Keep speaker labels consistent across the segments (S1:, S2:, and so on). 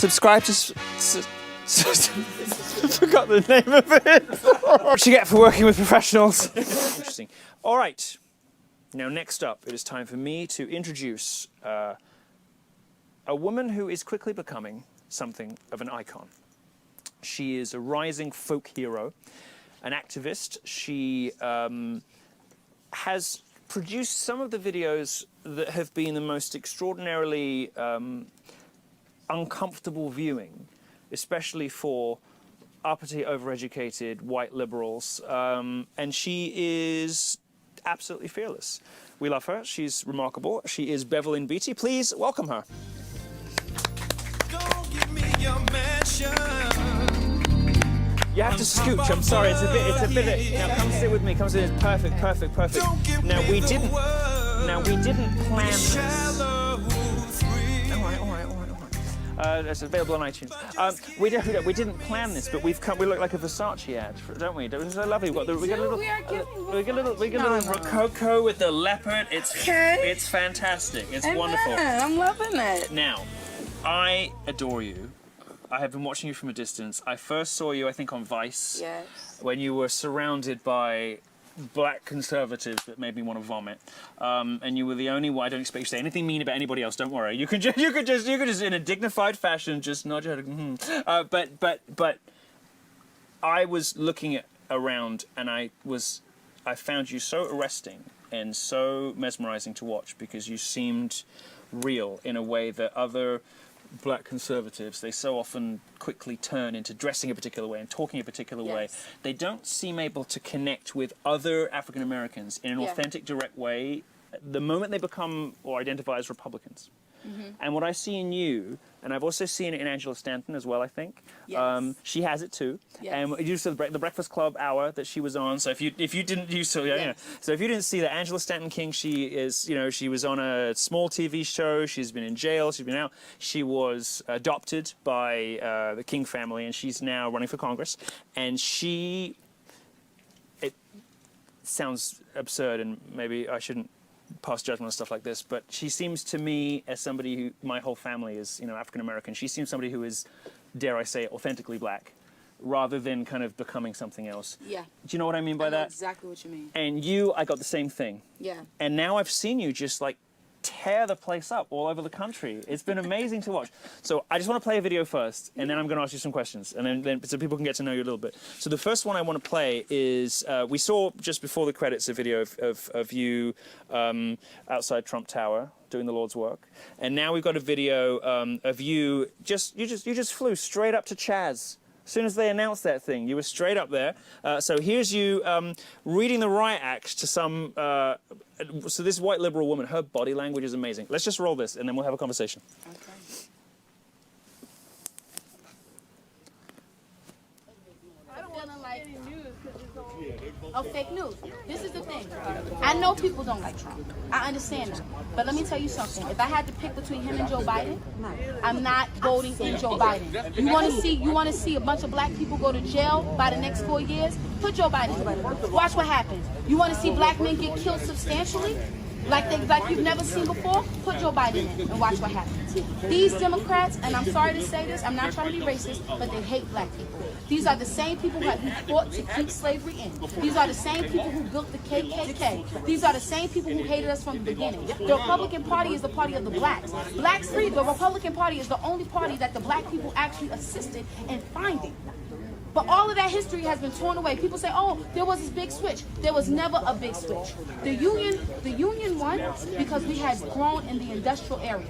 S1: subscribe to... I forgot the name of it. What you get for working with professionals. Interesting. All right. Now, next up, it is time for me to introduce a woman who is quickly becoming something of an icon. She is a rising folk hero, an activist. She has produced some of the videos that have been the most extraordinarily uncomfortable viewing, especially for uppity, overeducated white liberals. And she is absolutely fearless. We love her. She's remarkable. She is Bevelyn Beatty. Please welcome her. Don't give me your mansion. You have to scooch. I'm sorry. It's a bit. Now come sit with me. Come sit. It's perfect. Now we didn't plan this. It's available on iTunes. We didn't plan this, but we look like a Versace ad, don't we? It was so lovely. We get a little rococo with the leopard. It's fantastic. It's wonderful.
S2: I'm loving it.
S1: Now, I adore you. I have been watching you from a distance. I first saw you, I think, on Vice. Yes. When you were surrounded by black conservatives that made me want to vomit, and you were the only one. I don't expect you to say anything mean about anybody else. Don't worry. You could just in a dignified fashion just nod your head. But I was looking around, and I found you so arresting and so mesmerizing to watch because you seemed real in a way that other black conservatives, they so often quickly turn into dressing a particular way and talking a particular way. They don't seem able to connect with other African Americans in an authentic, direct way the moment they become or identify as Republicans. And what I see in you, and I've also seen it in Angela Stanton as well, I think. She has it too. And you saw the Breakfast Club hour that she was on. So if you didn't so if you didn't see that, Angela Stanton King, she is, she was on a small TV show. She's been in jail. She's been out. She was adopted by the King family, and she's now running for Congress. And it sounds absurd, and maybe I shouldn't pass judgment on stuff like this, but she seems to me, as somebody who, my whole family is, African American, she seems somebody who is, dare I say, authentically black, rather than kind of becoming something else. Yeah. Do you know what I mean by that? I know
S2: exactly what you mean.
S1: And I got the same thing. Yeah. And now I've seen you just like tear the place up all over the country. It's been amazing to watch. So I just want to play a video first, and then I'm going to ask you some questions, and then so people can get to know you a little bit. So the first one I want to play is, we saw just before the credits a video of you outside Trump Tower doing the Lord's work, and now we've got a video of you just flew straight up to Chaz. As soon as they announced that thing, you were straight up there. So here's you reading the riot act to some... so this white liberal woman, her body language is amazing. Let's just roll this, and then we'll have a conversation. Okay.
S3: I don't want to like fake news. This is the thing. I know people don't like Trump. I understand that. But let me tell you something. If I had to pick between him and Joe Biden, I'm not voting in Joe Biden. You want to see a bunch of black people go to jail by the next 4 years? Put Joe Biden in. Watch what happens. You want to see black men get killed substantially? Like you've never seen before? Put Joe Biden in and watch what happens. These Democrats, and I'm sorry to say this, I'm not trying to be racist, but they hate black people. These are the same people who fought to keep slavery in. These are the same people who built the KKK. These are the same people who hated us from the beginning. The Republican Party is the party of the blacks. Blacks free, the Republican Party is the only party that the black people actually assisted in finding. But all of that history has been torn away. People say, oh, there was this big switch. There was never a big switch. The Union won because we had grown in the industrial era.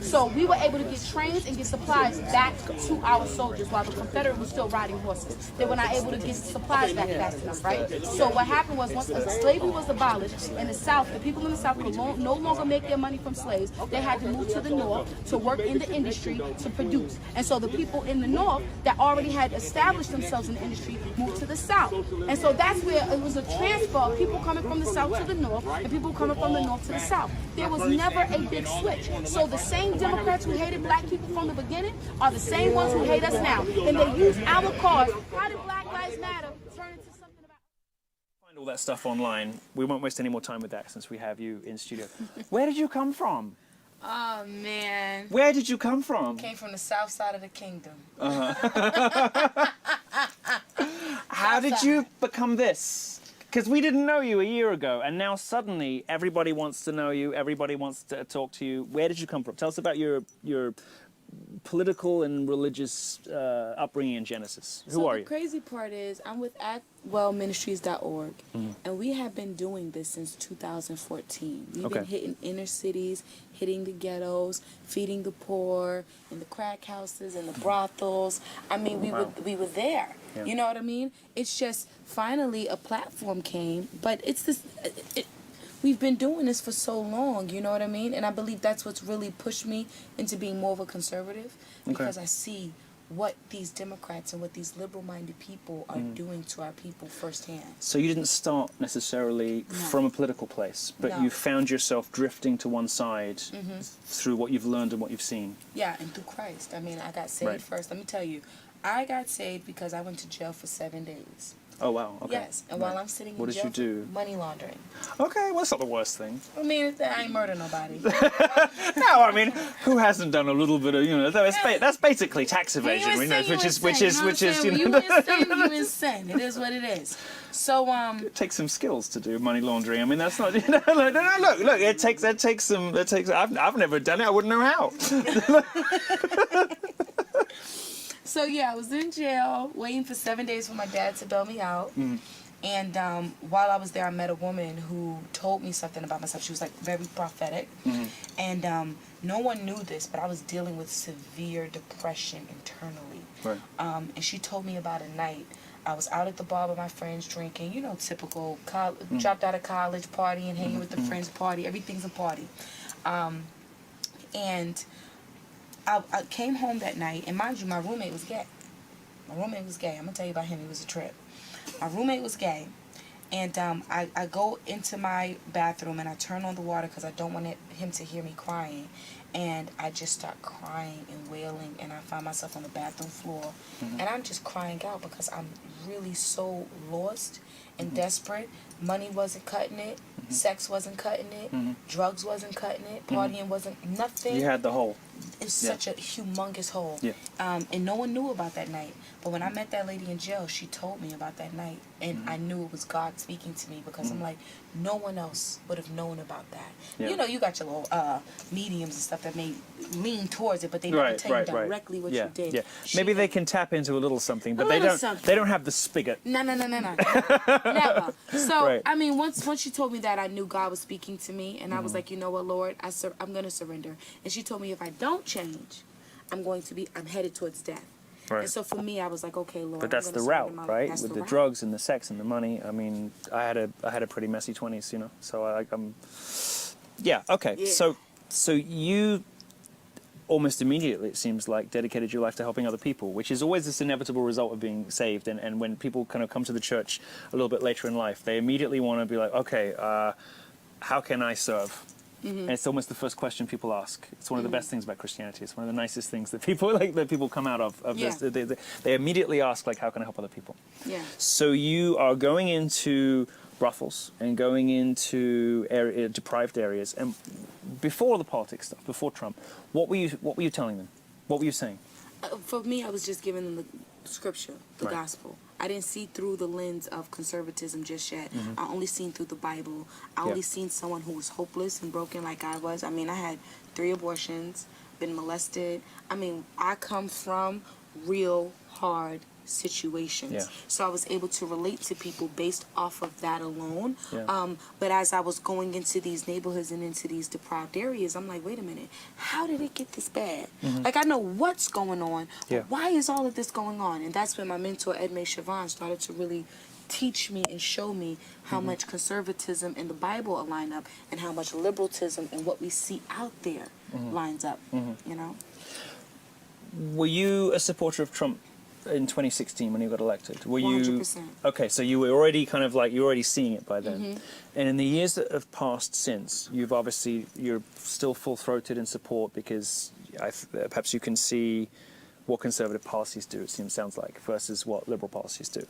S3: So we were able to get trains and get supplies back to our soldiers while the Confederate was still riding horses. They were not able to get supplies back fast enough, right? So what happened was once slavery was abolished in the South, the people in the South could no longer make their money from slaves. They had to move to the North to work in the industry to produce. And so the people in the North that already had established themselves in the industry moved to the South. And so that's where it was a transfer of people coming from the South to the North and people coming from the North to the South. There was never a big switch. So the same Democrats who hated black people from the beginning are the same ones who hate us now. And they use our cause. How did Black Lives Matter turn into something about...
S1: Find all that stuff online. We won't waste any more time with that since we have you in studio. Where did you come from?
S3: Oh, man.
S1: Where did you come from?
S3: Came from the south side of the kingdom.
S1: How did you become this? Because we didn't know you a year ago, and now suddenly everybody wants to know you, everybody wants to talk to you. Where did you come from? Tell us about your political and religious upbringing in Genesis. Who are you?
S2: The crazy part is I'm with Ministries.org, and we have been doing this since 2014. We've been hitting inner cities, hitting the ghettos, feeding the poor, in the crack houses, in the brothels. I mean, we were there. Yeah. You know what I mean? It's just finally a platform came, but it's this. We've been doing this for so long, you know what I mean? And I believe that's what's really pushed me into being more of a conservative, because I see what these Democrats and what these liberal-minded people are doing to our people firsthand.
S1: So you didn't start necessarily from a political place, but you found yourself drifting to one side through what you've learned and what you've seen.
S2: Yeah, and through Christ. I mean, I got saved first. Let me tell you, I got saved because I went to jail for 7 days.
S1: Oh, wow. Okay.
S2: Yes, and while I'm sitting in jail,
S1: what did you do?
S2: Money laundering.
S1: Okay, well, that's not the worst thing.
S2: I mean, I ain't murder nobody.
S1: No, I mean, who hasn't done a little bit of, that's basically tax evasion, which is,
S2: you in sin. It is what it is. So,
S1: it takes some skills to do money laundering. I mean, that's not, look, it takes some, I've never done it, I wouldn't know how.
S2: So, yeah, I was in jail waiting for 7 days for my dad to bail me out. And while I was there, I met a woman who told me something about myself. She was, like, very prophetic. And no one knew this, but I was dealing with severe depression internally.
S1: Right.
S2: And she told me about a night. I was out at the bar with my friends drinking, typical, dropped out of college, partying, hanging with the friends, party. Everything's a party. And I came home that night, and mind you, my roommate was gay. I'm going to tell you about him. He was a trip. My roommate was gay, and I go into my bathroom, and I turn on the water because I don't want him to hear me crying. And I just start crying and wailing, and I find myself on the bathroom floor. And I'm just crying out because I'm really so lost and desperate. Money wasn't cutting it. Sex wasn't cutting it. Drugs wasn't cutting it. Partying wasn't nothing.
S1: You had the hole.
S2: It was such a humongous hole.
S1: Yeah.
S2: And no one knew about that night. But when I met that lady in jail, she told me about that night. And I knew it was God speaking to me, because I'm like, no one else would have known about that.
S1: Yeah.
S2: You got your little mediums and stuff that may lean towards it, but they never tell you directly what you did.
S1: Yeah. Maybe they can tap into a little something, but they don't have the spigot.
S2: No. Never. So, I mean, once she told me that, I knew God was speaking to me, and I was like, you know what, Lord, I'm going to surrender. And she told me if I don't change, I'm headed towards death.
S1: Right.
S2: And so for me, I was like, okay, Lord.
S1: But that's the route, right? With the drugs and the sex and the money. I mean, I had a pretty messy 20s, So I'm. Yeah. Okay. Yeah. So you almost immediately, it seems like, dedicated your life to helping other people, which is always this inevitable result of being saved. And when people kind of come to the church a little bit later in life, they immediately want to be like, okay, how can I serve? And it's almost the first question people ask. It's one of the best things about Christianity. It's one of the nicest things that people come out of this. They immediately ask, like, how can I help other people? Yeah. So you are going into brothels and going into deprived areas. And before the politics stuff, before Trump, what were you telling them? What were you saying?
S2: For me, I was just giving them the scripture, the gospel. I didn't see through the lens of conservatism just yet. I only seen through the Bible. I only seen someone who was hopeless and broken like I was. I mean, I had 3 abortions, been molested. I mean, I come from real hard situations. Yeah. So I was able to relate to people based off of that alone. Yeah. But as I was going into these neighborhoods and into these deprived areas, I'm like, wait a minute, how did it get this bad? Like, I know what's going on, but why is all of this going on? And that's when my mentor, Edme Siobhan, started to really teach me and show me how much conservatism and the Bible align up, and how much liberalism and what we see out there lines up,
S1: Were you a supporter of Trump in 2016 when he got elected? Were
S2: 100%.
S1: you okay? So you were already you're already seeing it by then. And in the years that have passed since, you're still full-throated in support, because perhaps you can see what conservative policies do. Sounds like, versus what liberal policies do.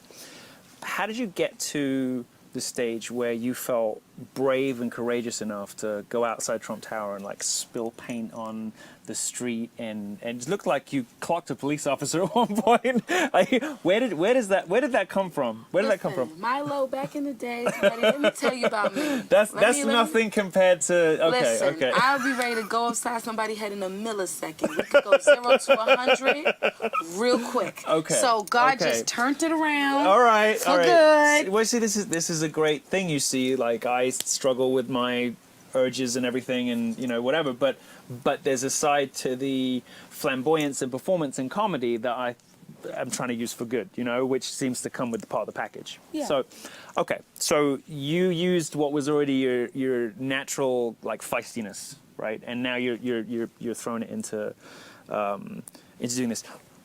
S1: How did you get to the stage where you felt brave and courageous enough to go outside Trump Tower and like spill paint on the street and it looked like you clocked a police officer at one point? Like, where did that come from? Where did that come from?
S2: Milo, back in the day, let me tell you about me.
S1: That's nothing compared to.
S2: Listen,
S1: okay.
S2: I'll be ready to go upside somebody's head in a millisecond. We could go 0 to 100 real quick.
S1: Okay.
S2: So God just turned it around.
S1: All right.
S2: Good.
S1: Well, see, this is a great thing. You see, like I struggle with my urges and everything, and whatever. But there's a side to the flamboyance and performance and comedy that I'm trying to use for good, which seems to come with the part of the package. Yeah. So, okay. So you used what was already your natural like feistiness, right? And now you're throwing it into doing this.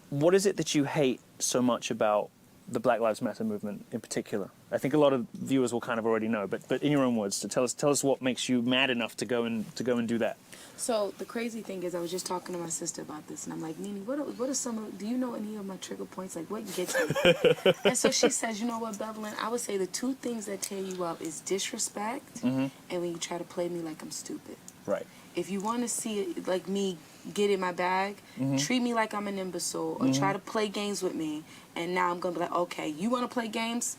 S1: What is it that you hate so much about the Black Lives Matter movement in particular? I think a lot of viewers will kind of already know, but in your own words, to tell us what makes you mad enough to go and do that.
S2: So the crazy thing is, I was just talking to my sister about this, and I'm like, Nene, what are some of? Do you know any of my trigger points? Like, what gets me? And so she says, you know what, Bevelyn? I would say the two things that tear you up is disrespect, and when you try to play me like I'm stupid.
S1: Right.
S2: If you want to see it like me get in my bag, treat me like I'm an imbecile, or try to play games with me, and now I'm gonna be like, okay, you want to play games?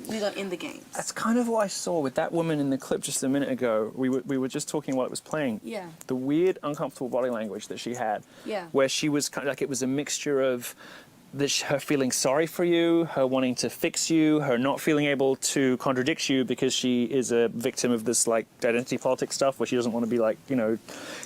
S2: We're gonna end the games. That's
S1: kind of what I saw with that woman in the clip just a minute ago. We were just talking while it was playing.
S2: Yeah.
S1: The weird, uncomfortable body language that she had.
S2: Yeah.
S1: Where she was kind of like, it was a mixture of her feeling sorry for you, her wanting to fix you, her not feeling able to contradict you because she is a victim of this like identity politics stuff where she doesn't want to be like,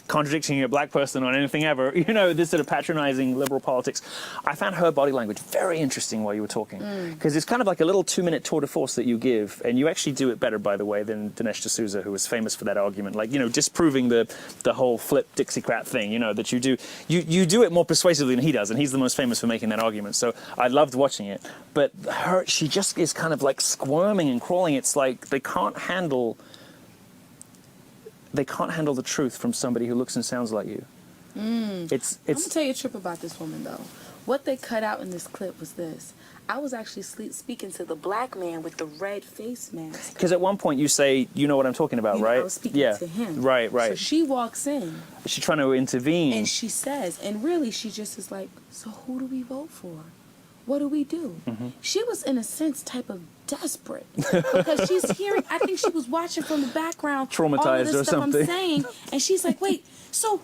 S1: contradicting a black person on anything ever, this sort of patronizing liberal politics. I found her body language very interesting while you were talking, because it's kind of like a little 2-minute tour de force that you give, and you actually do it better, by the way, than Dinesh D'Souza, who was famous for that argument, like, disproving the whole flip Dixiecrat thing, that you do. You do it more persuasively than he does, and he's the most famous for making that argument. So I loved watching it, but she just is kind of like squirming and crawling. It's like they can't handle the truth from somebody who looks and sounds like you. It's
S2: I'm gonna tell you a trip about this woman though. What they cut out in this clip was this. I was actually speaking to the black man with the red face mask.
S1: Because at one point you say, you know what I'm talking about, right?
S2: I was speaking to him.
S1: Right.
S2: So she walks in.
S1: She's trying to intervene.
S2: And she says, and really she just is like, so who do we vote for? What do we do? She was, in a sense, type of desperate. Because she's hearing, I think she was watching from the background.
S1: Traumatized
S2: all of this
S1: or
S2: stuff
S1: something.
S2: I'm saying. And she's like, wait, so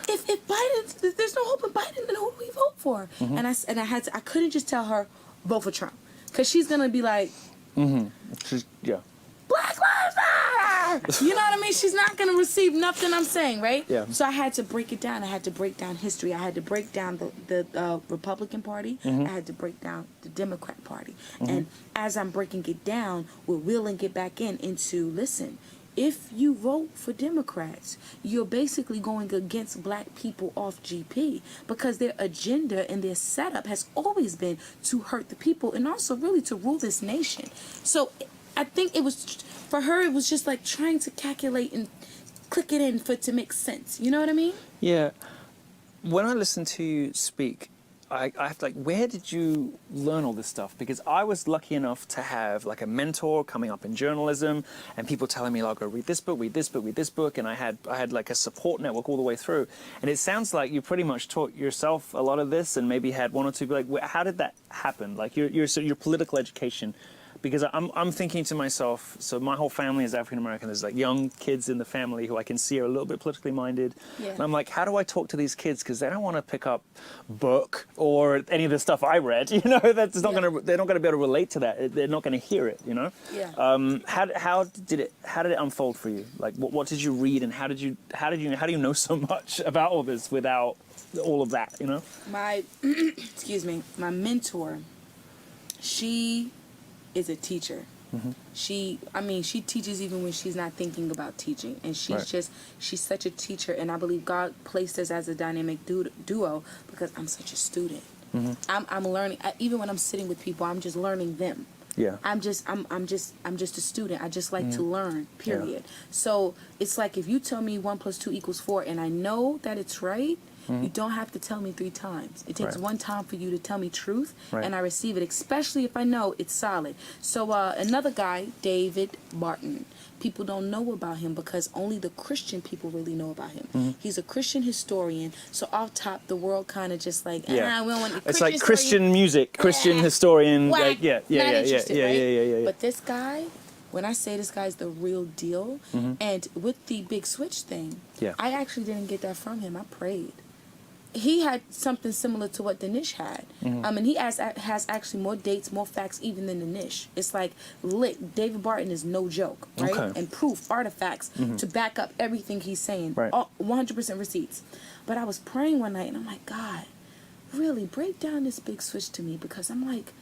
S2: if Biden, if there's no hope in Biden, then who do we vote for? And I couldn't just tell her, vote for Trump. Because she's going to be like, Black Lives Matter! You know what I mean? She's not going to receive nothing I'm saying, right?
S1: Yeah.
S2: So I had to break it down. I had to break down history. I had to break down the Republican Party. I had to break down the Democrat Party. And as I'm breaking it down, we're wheeling it back into, listen, if you vote for Democrats, you're basically going against black people off GP, because their agenda and their setup has always been to hurt the people and also really to rule this nation. So I think it was, for her, it was just like trying to calculate and click it in for it to make sense. You know what I mean?
S1: Yeah. When I listen to you speak, I have to, like, where did you learn all this stuff? Because I was lucky enough to have like a mentor coming up in journalism, and people telling me, like, go read this book, read this book, read this book, and I had like a support network all the way through. And it sounds like you pretty much taught yourself a lot of this, and maybe had one or two. Like, how did that happen? Like your political education. Because I'm thinking to myself, so my whole family is African American. There's like young kids in the family who I can see are a little bit politically minded. Yeah. And I'm like, how do I talk to these kids? Because they don't want to pick up book or any of the stuff I read. That's not they're not gonna be able to relate to that. They're not gonna hear it.
S2: Yeah.
S1: How did it unfold for you? Like, what did you read, and how do you know so much about all this without all of that?
S2: My my mentor, she is a teacher. She teaches even when she's not thinking about teaching, and she's such a teacher, and I believe God placed us as a dynamic duo because I'm such a student. I'm learning. Even when I'm sitting with people, I'm just learning them.
S1: Yeah.
S2: I'm just a student. I just like to learn, period. So it's like if you tell me 1 + 2 = 4 and I know that it's right, You don't have to tell me 3 times. It takes
S1: Right.
S2: one time for you to tell me truth,
S1: Right.
S2: and I receive it, especially if I know it's solid. So another guy, David Barton. People don't know about him because only the Christian people really know about him. He's a Christian historian. So off top, the world kind of just like, we don't want the
S1: It's like
S2: historian.
S1: Christian music, Christian historian.
S2: Whack.
S1: Like,
S2: Not interested, right?
S1: Yeah.
S2: But this guy, when I say this guy's the real deal, and with the big switch thing, I actually didn't get that from him. I prayed. He had something similar to what Danish had. And he has actually more dates, more facts even than Danish. It's like lit. David Barton is no joke, right?
S1: Okay.
S2: And proof, artifacts to back up everything he's saying.
S1: Right.
S2: All, 100% receipts. But I was praying one night and I'm like, God, really break down this big switch to me, because I'm like,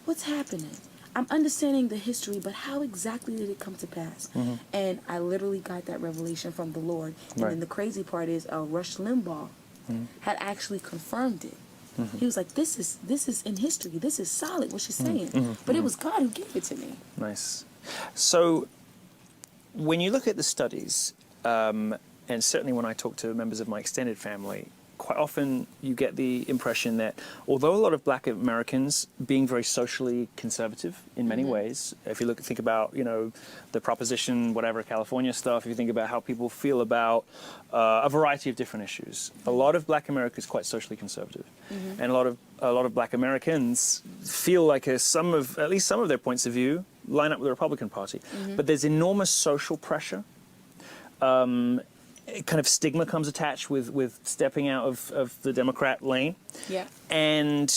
S2: what's happening? I'm understanding the history, but how exactly did it come to pass? And I literally got that revelation from the Lord. And then the crazy part is Rush Limbaugh had actually confirmed it. He was like, this is in history. This is solid, what she's saying. But it was God who gave it to me.
S1: Nice. So when you look at the studies, and certainly when I talk to members of my extended family, quite often you get the impression that although a lot of black Americans being very socially conservative in many ways, if you think about, the Proposition, whatever, California stuff, if you think about how people feel about a variety of different issues, a lot of black America is quite socially conservative. And a lot of black Americans feel like at least some of their points of view line up with the Republican Party. But there's enormous social pressure. Kind of stigma comes attached with stepping out of the Democrat lane.
S2: Yeah.
S1: And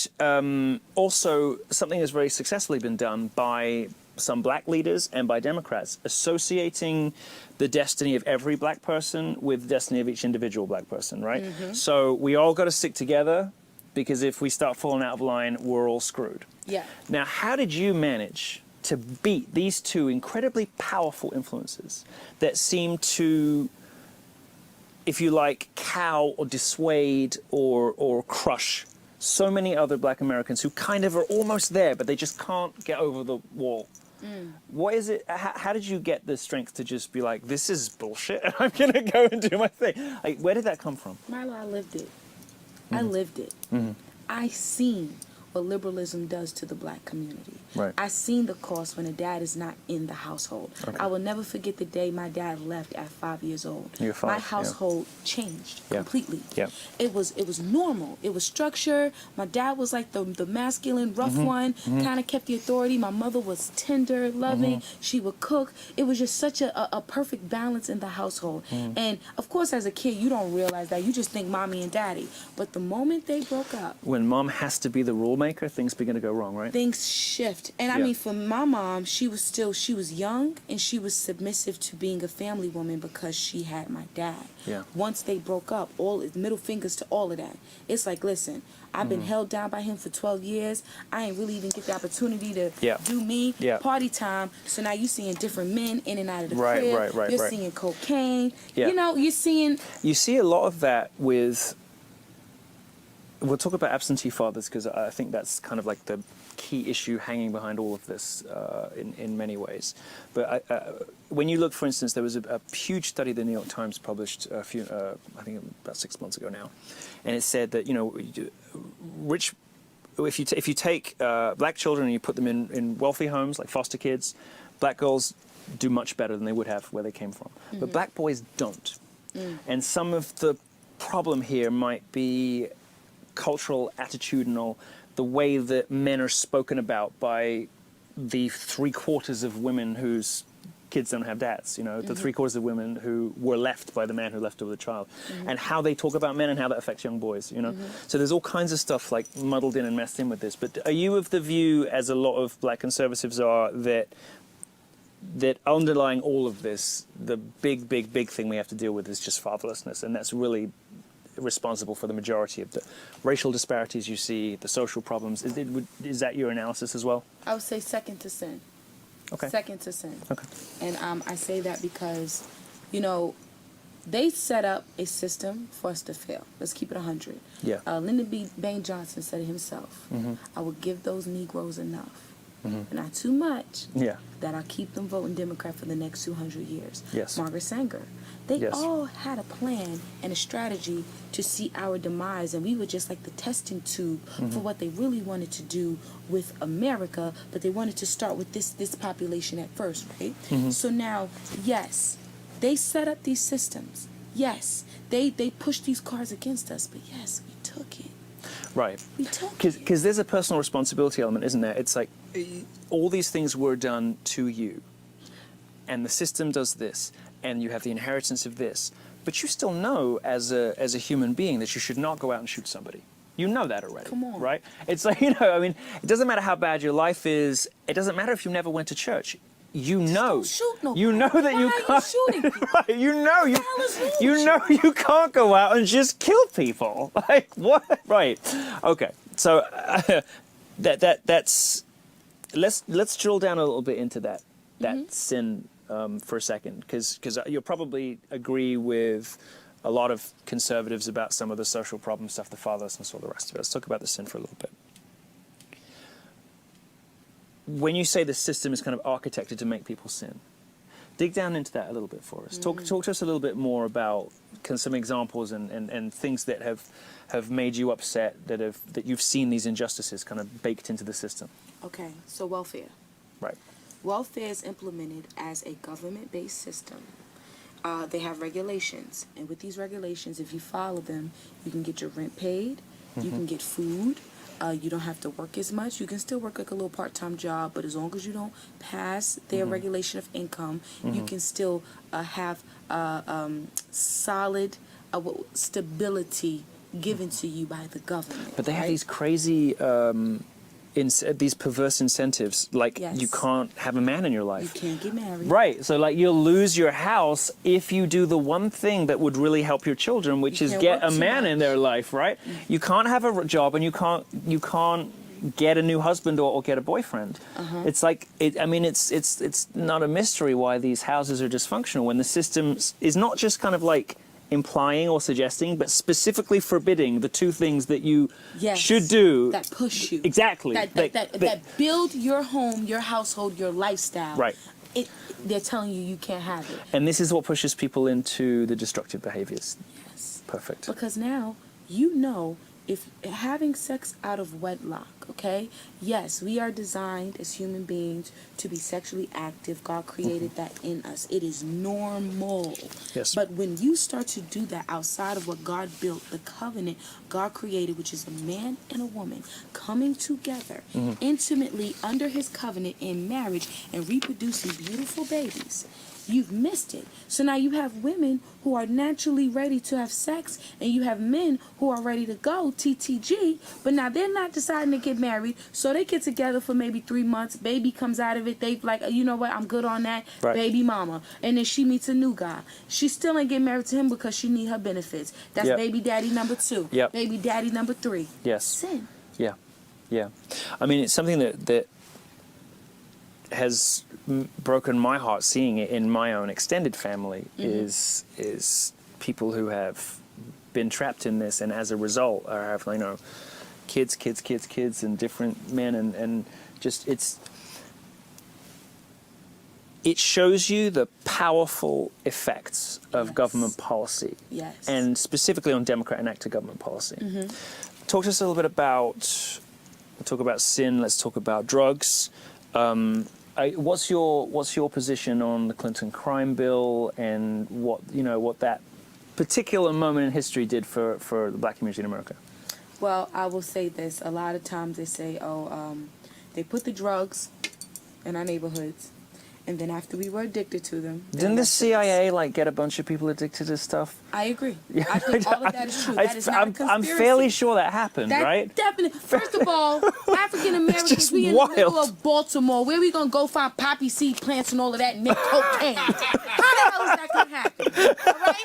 S1: also something that's very successfully been done by some black leaders and by Democrats, associating the destiny of every black person with the destiny of each individual black person, right? So we all got to stick together, because if we start falling out of line, we're all screwed.
S2: Yeah.
S1: Now, how did you manage to beat these two incredibly powerful influences that seem to, if you like, cow or dissuade or crush so many other black Americans who kind of are almost there, but they just can't get over the wall? What is it? How did you get the strength to just be like, this is bullshit, and I'm going to go and do my thing? Like, where did that come from?
S2: Milo, I lived it. I lived it. I seen what liberalism does to the black community.
S1: Right.
S2: I seen the cost when a dad is not in the household.
S1: Okay.
S2: I will never forget the day my dad left at 5 years old.
S1: You were 5,
S2: my household changed completely.
S1: Yeah.
S2: It was normal. It was structure. My dad was like the masculine, rough one, kind of kept the authority. My mother was tender, loving. She would cook. It was just such a perfect balance in the household. And of course, as a kid, you don't realize that. You just think mommy and daddy. But the moment they broke up,
S1: When mom has to be the rule maker, things begin to go wrong, right?
S2: things shift. And I mean, for my mom, she was young and she was submissive to being a family woman because she had my dad.
S1: Yeah.
S2: Once they broke up, middle fingers to all of that. It's like, listen, I've been held down by him for 12 years. I ain't really even get the opportunity to do me. Party time. So now you're seeing different men in and out of the crib. You're seeing cocaine. You're seeing...
S1: You see a lot of that with... We'll talk about absentee fathers, because I think that's kind of like the key issue hanging behind all of this in many ways. But when you look, for instance, there was a huge study the New York Times published I think about 6 months ago now, and it said that if you take black children and you put them in wealthy homes like foster kids, black girls do much better than they would have where they came from. But black boys don't. And some of the problem here might be cultural, attitudinal, the way that men are spoken about by the 3/4 of women whose kids don't have dads, the 3/4 of women who were left by the man who left over the child, and how they talk about men and how that affects young boys, So there's all kinds of stuff like muddled in and messed in with this. But are you of the view, as a lot of black conservatives are, that underlying all of this, the big thing we have to deal with is just fatherlessness, and that's really responsible for the majority of the racial disparities you see, the social problems? Is that your analysis as well?
S2: I would say second to sin.
S1: Okay.
S2: Second to sin.
S1: Okay.
S2: And I say that because, they set up a system for us to fail. Let's keep it 100.
S1: Yeah.
S2: Lyndon B. Baines Johnson said it himself. I would give those Negroes enough not too much,
S1: Yeah.
S2: that'll keep them voting Democrat for the next 200 years.
S1: Yes.
S2: Margaret Sanger. They
S1: Yes.
S2: all had a plan and a strategy to see our demise, and we were just like the testing tube for what they really wanted to do with America, but they wanted to start with this population at first, right? So now, yes, they set up these systems. Yes, they pushed these cards against us, but yes, we took it.
S1: Right.
S2: We took it.
S1: Because there's a personal responsibility element, isn't there? It's like all these things were done to you, and the system does this, and you have the inheritance of this, but you still know as a human being that you should not go out and shoot somebody. You know that already.
S2: Come on.
S1: Right? It's like, you know, I mean, it doesn't matter how bad your life is. It doesn't matter if you never went to church. You know.
S2: Don't shoot nobody.
S1: You know that you
S2: Why
S1: can't.
S2: are you shooting people?
S1: Right, you know
S2: What the hell is wrong
S1: you
S2: with
S1: know you can't go out and just kill people. Like what? Right. Okay. So that's let's drill down a little bit into that sin for a second, because you'll probably agree with a lot of conservatives about some of the social problem stuff, the fatherlessness, all the rest of it. Let's talk about the sin for a little bit. When you say the system is kind of architected to make people sin, dig down into that a little bit for us. Talk to us a little bit more about some examples and things that have made you upset, that you've seen these injustices kind of baked into the system.
S2: Okay, so welfare.
S1: Right.
S2: Welfare is implemented as a government-based system. They have regulations, and with these regulations, if you follow them, you can get your rent paid, you can get food, you don't have to work as much. You can still work like a little part-time job, but as long as you don't pass their regulation of income, you can still have solid stability given to you by the government.
S1: But they have these crazy, these perverse incentives, like you can't have a man in your life.
S2: You can't get married.
S1: Right, so like you'll lose your house if you do the one thing that would really help your children, which is get a man in their life, right? You can't have a job, and you can't get a new husband or get a boyfriend. It's like, I mean, it's not a mystery why these houses are dysfunctional when the system is not just kind of like implying or suggesting, but specifically forbidding the two things that you should do.
S2: That push you.
S1: Exactly.
S2: That build your home, your household, your lifestyle.
S1: Right.
S2: They're telling you can't have it.
S1: And this is what pushes people into the destructive behaviors.
S2: Yes.
S1: Perfect.
S2: Because now, you know, if having sex out of wedlock, okay? Yes, we are designed as human beings to be sexually active. God created that in us. It is normal.
S1: Yes.
S2: But when you start to do that outside of what God built, the covenant God created, which is a man and a woman coming together intimately under his covenant in marriage and reproducing beautiful babies, you've missed it. So now you have women who are naturally ready to have sex, and you have men who are ready to go, TTG, but now they're not deciding to get married, so they get together for maybe 3 months, baby comes out of it, they like, you know what, I'm good on that, baby mama, and then she meets a new guy. She still ain't get married to him because she need her benefits. That's baby daddy number 2, baby daddy number 3.
S1: Yes.
S2: Sin.
S1: Yeah. Yeah. I mean, it's something that has broken my heart seeing it in my own extended family is people who have been trapped in this, and as a result have, you know, kids and different men, and just it shows you the powerful effects of government policy, and specifically on Democrat enacted government policy. Talk to us a little bit about, we'll talk about sin, let's talk about drugs. What's your position on the Clinton crime bill, and what that particular moment in history did for the black community in America?
S2: Well, I will say this. A lot of times they say, they put the drugs in our neighborhoods, and then after we were addicted to them...
S1: Didn't the CIA, like, get a bunch of people addicted to stuff?
S2: I agree. I think all of that is true. That is not a conspiracy.
S1: I'm fairly sure that happened, right?
S2: Definitely. First of all, African Americans, we in the middle of Baltimore. Where we going to go find poppy seed plants and all of that and make cocaine? How the hell is that going to happen? All right?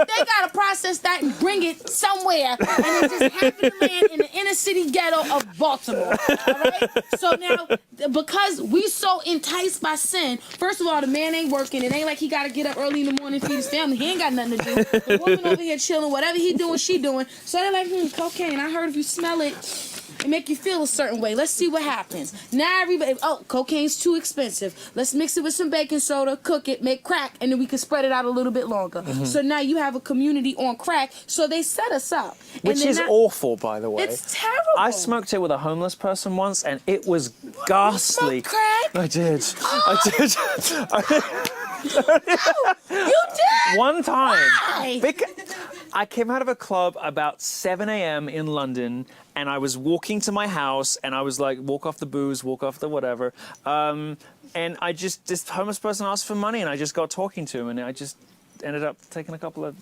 S2: They got to process that and bring it somewhere, and it just happened to land in the inner city ghetto of Baltimore. All right? So now, because we so enticed just by sin. First of all, the man ain't working. It ain't like he got to get up early in the morning and feed his family. He ain't got nothing to do. The woman over here chilling, whatever he doing, she doing. So they're like, cocaine. I heard if you smell it, it make you feel a certain way. Let's see what happens. Now everybody, cocaine's too expensive. Let's mix it with some baking soda, cook it, make crack, and then we can spread it out a little bit longer. So now you have a community on crack. So they set us up.
S1: Which is awful, by the way.
S2: It's terrible.
S1: I smoked it with a homeless person once, and it was ghastly.
S2: You smoked crack?
S1: I did.
S2: You did?
S1: One time.
S2: Why?
S1: I came out of a club about 7 a.m. in London, and I was walking to my house, and I was like, walk off the booze, walk off the whatever. And I just, this homeless person asked for money, and I just got talking to him, and I just ended up taking a couple of...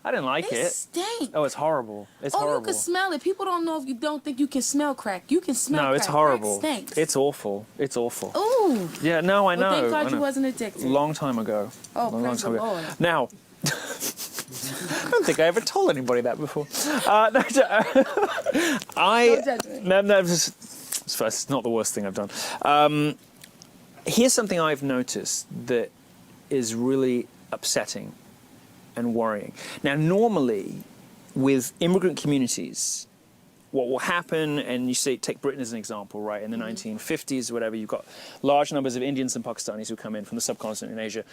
S1: I didn't like it.
S2: It stinks.
S1: Oh, it's horrible. It's horrible.
S2: You can smell it. People don't know if you don't think you can smell crack. You can smell crack.
S1: No, it's horrible.
S2: Crack stinks.
S1: It's awful. It's awful.
S2: Ooh.
S1: Yeah, no, I know.
S2: Well, thank God
S1: I know.
S2: you wasn't addicted.
S1: Long time ago.
S2: Oh,
S1: long
S2: praise the
S1: time ago.
S2: Lord.
S1: Now, I don't think I ever told anybody that before. No, it's not the worst thing I've done. Here's something I've noticed that is really upsetting and worrying. Now, normally, with immigrant communities, what will happen, and you say, take Britain as an example, right? In the 1950s, whatever, you've got large numbers of Indians and Pakistanis who come in from the subcontinent in Asia.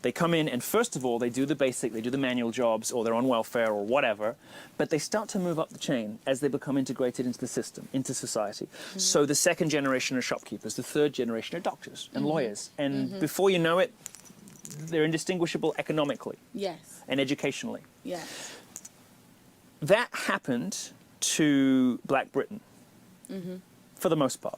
S1: They come in, and first of all, they do the manual jobs, or they're on welfare, or whatever, but they start to move up the chain as they become integrated into the system, into society. So the second generation are shopkeepers, the third generation are doctors and lawyers, and before you know it, they're indistinguishable economically.
S2: Yes.
S1: And educationally.
S2: Yes.
S1: That happened to Black Britain, for the most part.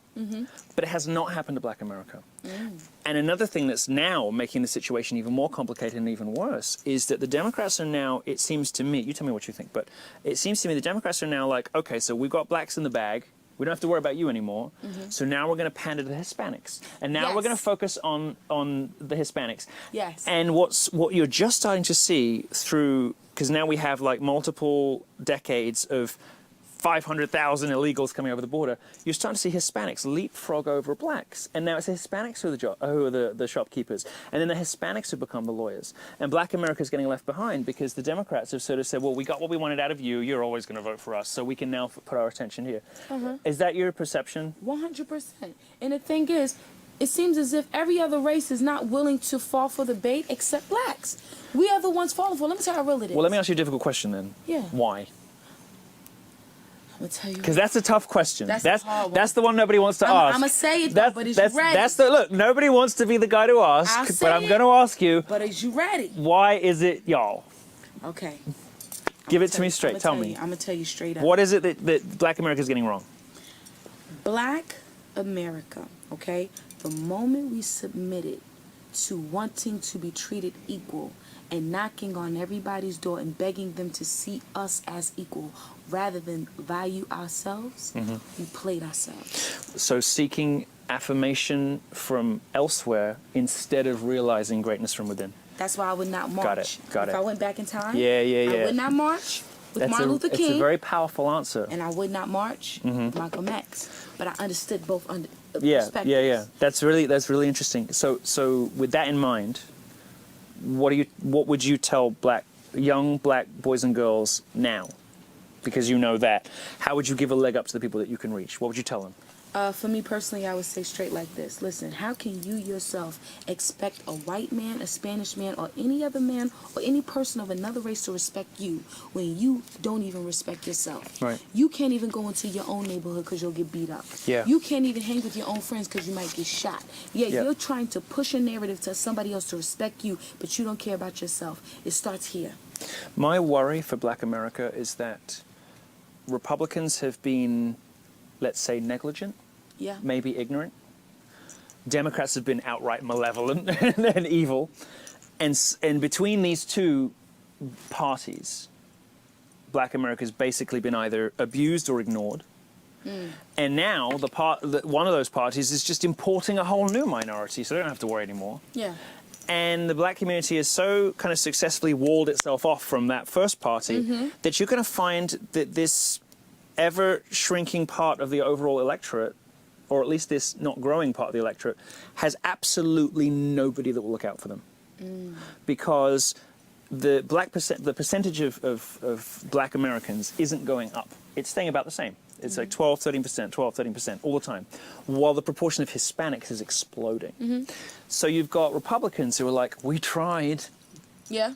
S1: But it has not happened to Black America. And another thing that's now making the situation even more complicated and even worse is that the Democrats are now, it seems to me, you tell me what you think, but it seems to me the Democrats are now like, okay, so we've got blacks in the bag. We don't have to worry about you anymore. So now we're going to pander to the Hispanics. And now we're going to focus on the Hispanics.
S2: Yes.
S1: And what you're just starting to see through, because now we have like multiple decades of 500,000 illegals coming over the border, you're starting to see Hispanics leapfrog over blacks. And now it's the Hispanics who are the shopkeepers. And then the Hispanics who become the lawyers. And Black America's getting left behind because the Democrats have sort of said, well, we got what we wanted out of you. You're always going to vote for us. So we can now put our attention here. Is that your perception?
S2: 100%. And the thing is, it seems as if every other race is not willing to fall for the bait except blacks. We are the ones falling for it. Let me tell you how real it is.
S1: Well, let me ask you a difficult question then.
S2: Yeah.
S1: Why?
S2: I'm going to tell you.
S1: Because that's a tough question.
S2: That's
S1: the one nobody wants to ask.
S2: I'm going to say it, though, but is you ready?
S1: Look, nobody wants to be the guy to ask, but I'm going to ask you.
S2: But is you ready?
S1: Why is it y'all?
S2: Okay.
S1: Give it to me straight. Tell me.
S2: I'm going to tell you straight up.
S1: What is it that Black America's getting wrong?
S2: Black America, okay? The moment we submitted to wanting to be treated equal and knocking on everybody's door and begging them to see us as equal rather than value ourselves, we played ourselves.
S1: So seeking affirmation from elsewhere instead of realizing greatness from within.
S2: That's why I would not march.
S1: Got it.
S2: If I went back in time,
S1: I
S2: would not march with Martin Luther King.
S1: It's a very powerful answer.
S2: And I would not march with Malcolm X. But I understood both perspectives.
S1: Yeah. That's really interesting. So with that in mind, what would you tell young black boys and girls now? Because you know that. How would you give a leg up to the people that you can reach? What would you tell them?
S2: For me personally, I would say straight like this. Listen, how can you yourself expect a white man, a Spanish man, or any other man, or any person of another race to respect you when you don't even respect yourself?
S1: Right.
S2: You can't even go into your own neighborhood because you'll get beat up.
S1: Yeah.
S2: You can't even hang with your own friends because you might get shot. You're trying to push a narrative to somebody else to respect you, but you don't care about yourself. It starts here.
S1: My worry for Black America is that Republicans have been, let's say, negligent.
S2: Yeah.
S1: Maybe ignorant. Democrats have been outright malevolent and evil. And between these two parties, Black America's basically been either abused or ignored. And now one of those parties is just importing a whole new minority, so they don't have to worry anymore.
S2: Yeah.
S1: And the black community has so kind of successfully walled itself off from that first party that you're going to find that this ever-shrinking part of the overall electorate or at least this not growing part of the electorate, has absolutely nobody that will look out for them. Because the percentage of black Americans isn't going up. It's staying about the same. It's like 12, 13%, 12, 13% all the time, while the proportion of Hispanics is exploding. So you've got Republicans who are like, we tried.
S2: Yeah.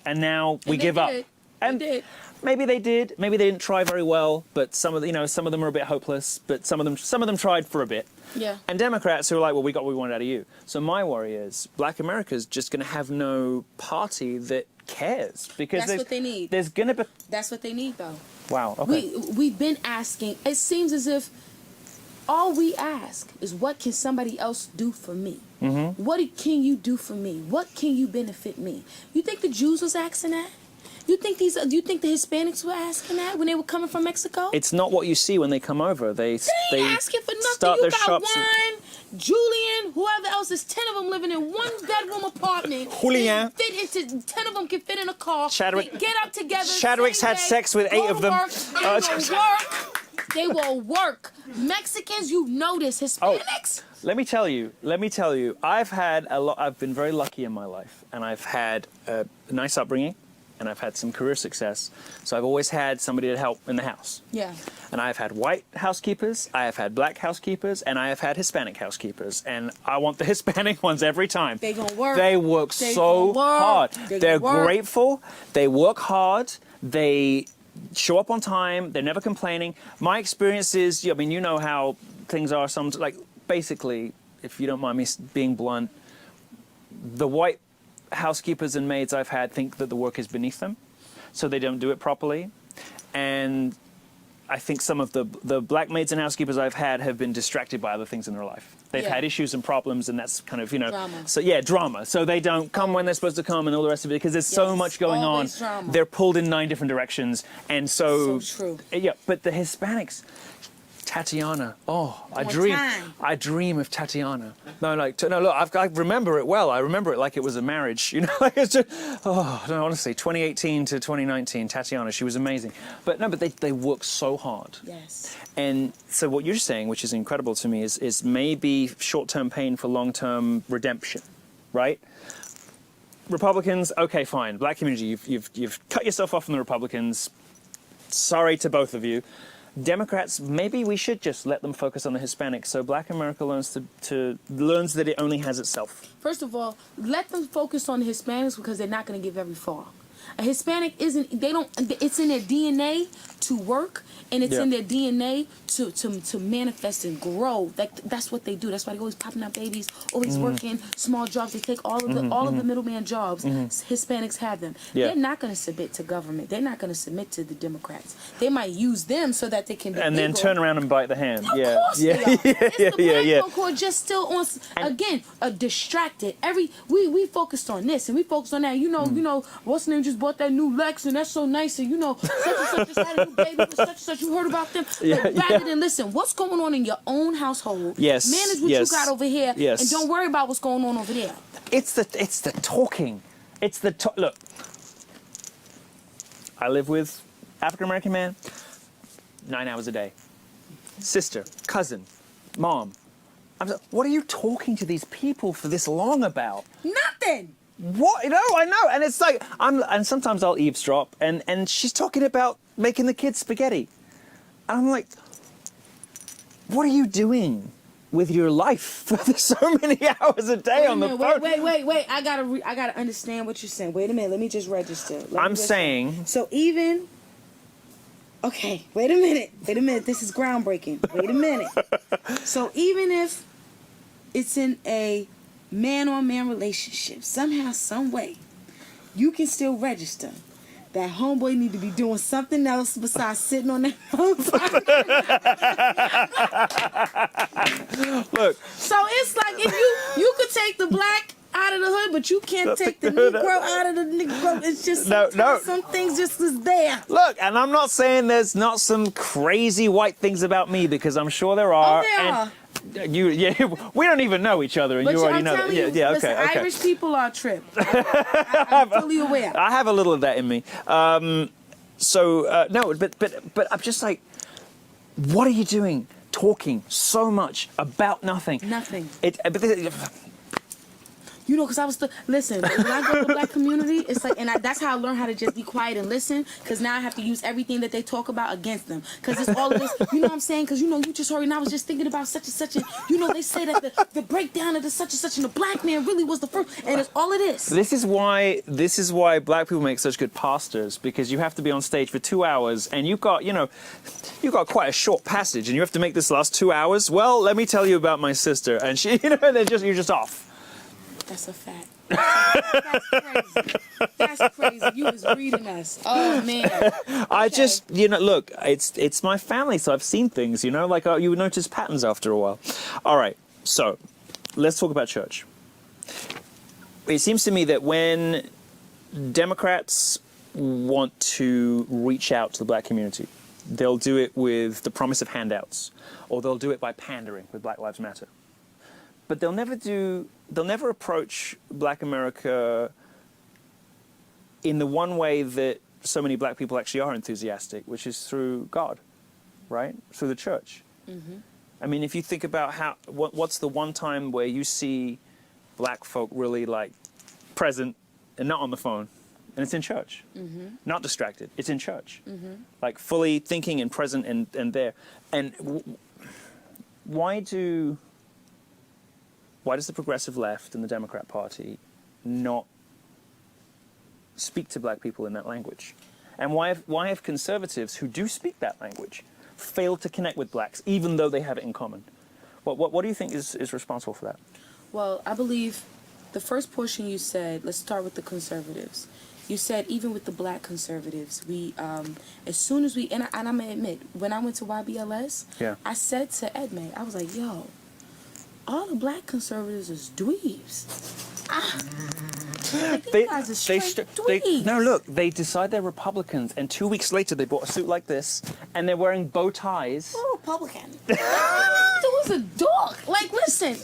S1: And now we give up. And maybe they did. Maybe they didn't try very well. But some of some of them are a bit hopeless. But some of them tried for a bit.
S2: Yeah.
S1: And Democrats who are like, well, we got what we wanted out of you. So my worry is, Black America's just going to have no party that cares, because
S2: that's what they need.
S1: There's going to be.
S2: That's what they need, though.
S1: Wow. Okay.
S2: We've been asking. It seems as if all we ask is, what can somebody else do for me? What can you do for me? What can you benefit me? You think the Jews was asking that? You think the Hispanics were asking that when they were coming from Mexico?
S1: It's not what you see when they come over. They
S2: ain't asking for nothing.
S1: Start
S2: You
S1: their
S2: got
S1: shops
S2: Juan, Julian, whoever else. There's 10 of them living in one bedroom apartment.
S1: Julian.
S2: 10 of them can fit in a car.
S1: Chadwick.
S2: They get up together.
S1: Chadwick's had sex with 8 of them.
S2: They will work. Mexicans, you know this. Hispanics.
S1: Let me tell you, I've been very lucky in my life, and I've had a nice upbringing, and I've had some career success. So I've always had somebody to help in the house.
S2: Yeah.
S1: And I've had white housekeepers, I have had black housekeepers, and I have had Hispanic housekeepers. And I want the Hispanic ones every time.
S2: They gonna work.
S1: They work so hard. They're grateful. They work hard. They show up on time. They're never complaining. My experience is, I mean, you know how things are. Basically, if you don't mind me being blunt, the white housekeepers and maids I've had think that the work is beneath them, so they don't do it properly. And I think some of the black maids and housekeepers I've had have been distracted by other things in their life. They've had issues and problems, and that's kind of,
S2: drama.
S1: So drama. So they don't come when they're supposed to come and all the rest of it, because there's so much going on.
S2: Drama.
S1: They're pulled in 9 different directions. And so
S2: true.
S1: Yeah, but the Hispanics, Tatiana. Oh, I dream of Tatiana. Look, I remember it well. I remember it like it was a marriage. Like it's just, honestly, 2018 to 2019, Tatiana, she was amazing. But they work so hard.
S2: Yes.
S1: And so what you're saying, which is incredible to me, is maybe short-term pain for long-term redemption, right? Republicans, okay, fine. Black community, you've cut yourself off from the Republicans. Sorry to both of you. Democrats, maybe we should just let them focus on the Hispanics, so Black America learns that it only has itself.
S2: First of all, let them focus on the Hispanics, because they're not going to give every far. A Hispanic it's in their DNA to work, and it's in their DNA to manifest and grow. That's what they do. That's why they're always popping out babies, always working small jobs. They take all of the middleman jobs. Hispanics have them. They're not going to submit to government. They're not going to submit to the Democrats. They might use them so that they can be
S1: then turn around and bite the hand.
S2: Of course they are. It's the black folk who are just still on, again, distracted. We focused on this and we focused on that. What's the name just bought that new Lex, and that's so nice, and such and such just had a new baby with such and such. You heard about them? Rather than listen, what's going on in your own household?
S1: Yes.
S2: Manage what you got over here,
S1: yes.
S2: And don't worry about what's going on over there.
S1: It's the talking. It's the look. I live with African American man, 9 hours a day. Sister, cousin, mom. What are you talking to these people for this long about?
S2: Nothing.
S1: What? I know. And it's like, and sometimes I'll eavesdrop, and she's talking about making the kids spaghetti. And I'm like, what are you doing with your life for so many hours a day on the phone?
S2: Wait. I gotta understand what you're saying. Wait a minute. Let me just register.
S1: I'm saying.
S2: So even. Okay. Wait a minute. This is groundbreaking. Wait a minute. So even if it's in a man-on-man relationship, somehow, some way, you can still register that homeboy need to be doing something else besides sitting on that phone.
S1: Look.
S2: So it's like if you could take the black out of the hood, but you can't take the Negro out of the Negro. It's just some things just is there.
S1: Look, and I'm not saying there's not some crazy white things about me, because I'm sure there are.
S2: Oh, there are.
S1: We don't even know each other, and
S2: but
S1: you already know that. Yeah,
S2: listen,
S1: okay.
S2: Irish people are tripped. I'm fully aware.
S1: I have a little of that in me. No, but I'm just like, what are you doing? talking so much about nothing.
S2: Nothing. You know, because I was listen, when I go to the black community, it's like, and that's how I learned how to just be quiet and listen, because now I have to use everything that they talk about against them, because it's all of this, you know what I'm saying, because, you know, you just heard, and I was just thinking about such and such, and, you know, they say that the breakdown of the such and such, and the black man really was the first, and it's all it is.
S1: This is why black people make such good pastors, because you have to be on stage for 2 hours, and you've got quite a short passage, and you have to make this last 2 hours. Well, let me tell you about my sister, and she, you know, you're just off.
S2: That's a fact. That's crazy. That's crazy. You was reading us. Oh, man. Okay.
S1: I just, you know, look, it's my family, so I've seen things, you know, like you notice patterns after a while. All right, so let's talk about church. It seems to me that when Democrats want to reach out to the black community, they'll do it with the promise of handouts, or they'll do it by pandering with Black Lives Matter. But they'll never approach Black America in the one way that so many black people actually are enthusiastic, which is through God, right? Through the church. Mm-hmm. I mean, if you think about what's the one time where you see black folk really like present and not on the phone, and it's in church, not distracted. It's in church, like fully thinking and present and there. And why does the progressive left and the Democrat Party not speak to black people in that language? And why have conservatives who do speak that language failed to connect with blacks, even though they have it in common? What do you think is responsible for that? Well,
S2: I believe the first portion you said, let's start with the conservatives. You said even with the black conservatives, we, as soon as we, and I'm going to admit, when I went to YBLS, I said to Edme, I was like, yo, all the black conservatives is dweebs. Like, these guys are straight dweebs.
S1: No, look, they decide they're Republicans, and 2 weeks later they bought a suit like this, and they're wearing bow ties.
S2: Oh, Republican. It was a dork. Like, listen.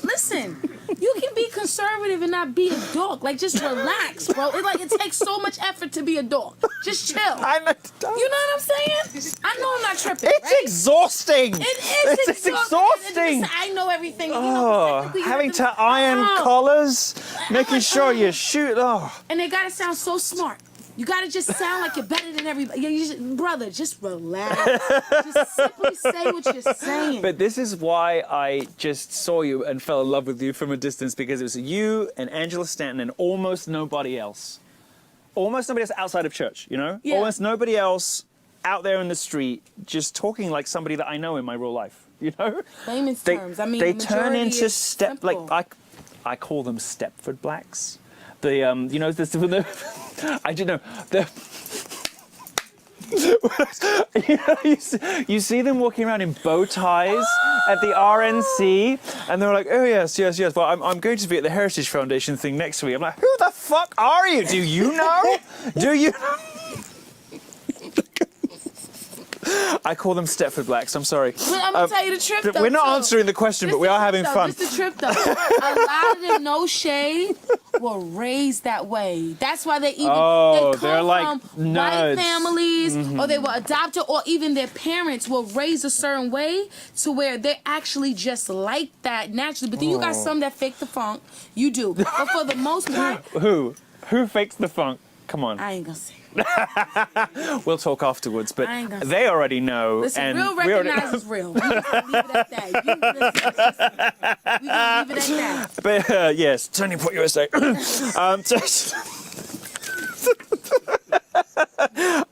S2: You can be conservative and not be a dork. Like, just relax, bro. It takes so much effort to be a dork. Just chill.
S1: I know.
S2: You know what I'm saying? I know I'm not tripping.
S1: It's exhausting.
S2: It is.
S1: It's exhausting.
S2: Listen, I know everything.
S1: Having to iron collars, making sure you shoot.
S2: And they gotta sound so smart. You gotta just sound like you're better than everybody. Brother, just relax. Just simply say what you're saying.
S1: But this is why I just saw you and fell in love with you from a distance, because it was you and Angela Stanton and almost nobody else. Almost nobody else outside of church, you know? Yeah. Almost nobody else out there in the street just talking like somebody that I know in my real life, you know?
S2: Layman's terms. I mean,
S1: they turn into I call them Stepford blacks. The you know, I don't know, you see them walking around in bow ties at the RNC, and they're like, oh yes. Well, I'm going to be at the Heritage Foundation thing next week. I'm like, who the fuck are you? Do you know? Do you know? I call them Stepford blacks. I'm sorry.
S2: But I'm gonna tell you the trip, though.
S1: We're not answering the question, but we are having fun.
S2: Just the trip, though. A lot of them, no shade, were raised that way. That's why they come from white families, or they were adopted, or even their parents were raised a certain way to where they're actually just like that naturally. But then you got some that fake the funk. You do. But for the most part,
S1: who fakes the funk? Come on.
S2: I ain't gonna say.
S1: We'll talk afterwards, but they already know.
S2: Listen,
S1: and
S2: real recognizes real. We can leave it at that. We can leave it at that.
S1: But yes, Turning Point USA.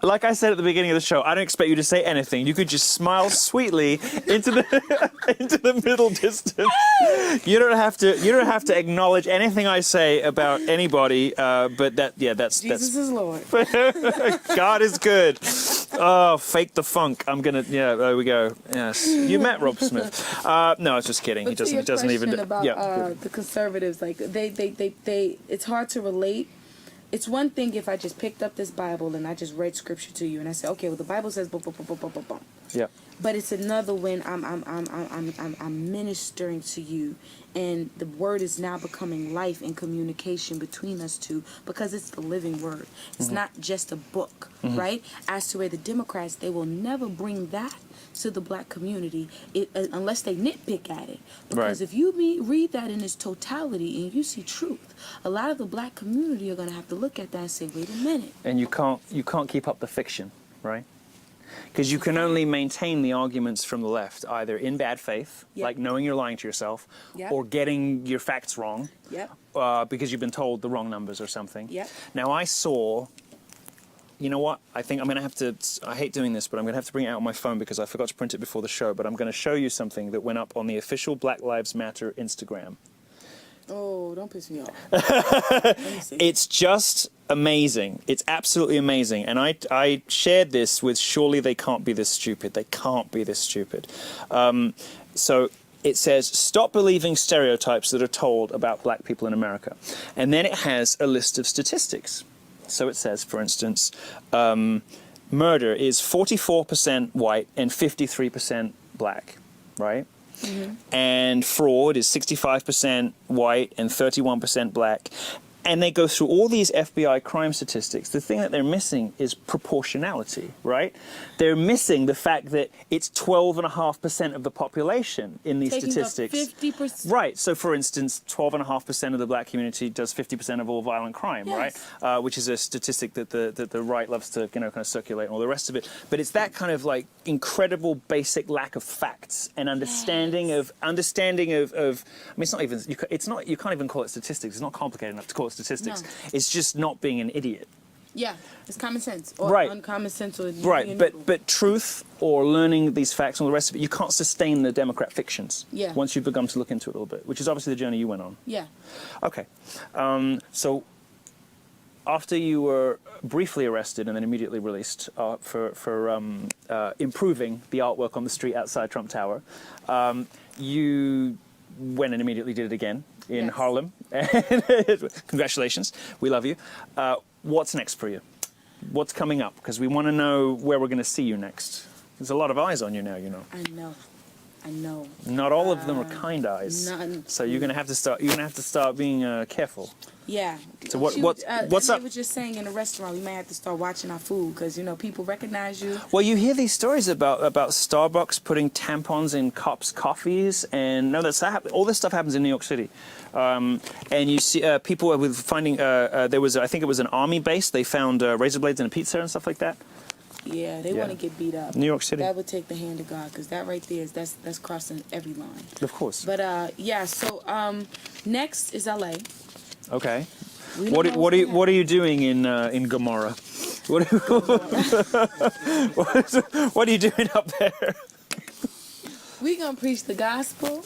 S1: Like I said at the beginning of the show, I don't expect you to say anything. You could just smile sweetly into the middle distance. You don't have to acknowledge anything I say about anybody. But that's
S2: Jesus is Lord.
S1: God is good. Oh, fake the funk. There we go. Yes, you met Rob Smith. No, I was just kidding.
S2: But
S1: he doesn't even.
S2: About the conservatives, like they, it's hard to relate. It's one thing if I just picked up this Bible and I just read scripture to you and I said, okay, well, the Bible says boom, boom, boom, boom, boom, boom, boom.
S1: Yeah.
S2: But it's another when I'm ministering to you, and the word is now becoming life and communication between us two, because it's the living word. It's not just a book, right? As to where the Democrats, they will never bring that to the black community unless they nitpick at it. Because if you read that in its totality and you see truth, a lot of the black community are going to have to look at that and say, wait a minute.
S1: And you can't keep up the fiction, right? Because you can only maintain the arguments from the left either in bad faith, like knowing you're lying to yourself, or getting your facts wrong, because you've been told the wrong numbers or something. Now, I saw, you know what, I think I'm going to have to, I hate doing this, but I'm going to have to bring it out on my phone because I forgot to print it before the show, but I'm going to show you something that went up on the official Black Lives Matter Instagram.
S2: Oh, don't piss me off. Let me see.
S1: It's just amazing. It's absolutely amazing. And I shared this with Surely They Can't Be This Stupid. They can't be this stupid. So it says, stop believing stereotypes that are told about black people in America. And then it has a list of statistics. So it says, for instance, murder is 44% white and 53% black, right? And fraud is 65% white and 31% black. And they go through all these FBI crime statistics. The thing that they're missing is proportionality, right? They're missing the fact that it's 12.5% of the population in these statistics.
S2: 50%.
S1: Right. So, for instance, 12.5% of the black community does 50% of all violent crime, right? Which is a statistic that the right loves to, kind of circulate and all the rest of it. But it's that kind of like incredible basic lack of facts and understanding of. I mean, it's not even. You can't even call it statistics. It's not complicated enough to call it statistics. No. It's just not being an idiot.
S2: Yeah, it's common sense or uncommon sense or
S1: but truth or learning these facts and all the rest of it, you can't sustain the Democrat fictions. Once you've begun to look into it a little bit, which is obviously the journey you went on. Okay. So after you were briefly arrested and then immediately released for improving the artwork on the street outside Trump Tower, you went and immediately did it again in Harlem. Congratulations. We love you. What's next for you? What's coming up? Because we want to know where we're going to see you next. There's a lot of eyes on you now, you know.
S2: I know.
S1: Not all of them are kind eyes. So you're going to have to start. You're going to have to start being careful.
S2: Yeah.
S1: So what's up?
S2: I was just saying in a restaurant, we may have to start watching our food because people recognize you.
S1: Well, you hear these stories about Starbucks putting tampons in cops' coffees, and all this stuff happens in New York City. And you see people with finding there was, I think it was an army base. They found razor blades in a pizza and stuff like that.
S2: Yeah, they want to get beat up.
S1: New York City.
S2: That would take the hand of God, because that right there that's crossing every line.
S1: Of course.
S2: But so next is LA.
S1: Okay. What are you doing in Gomorrah? What are you doing up there?
S2: We're going to preach the gospel.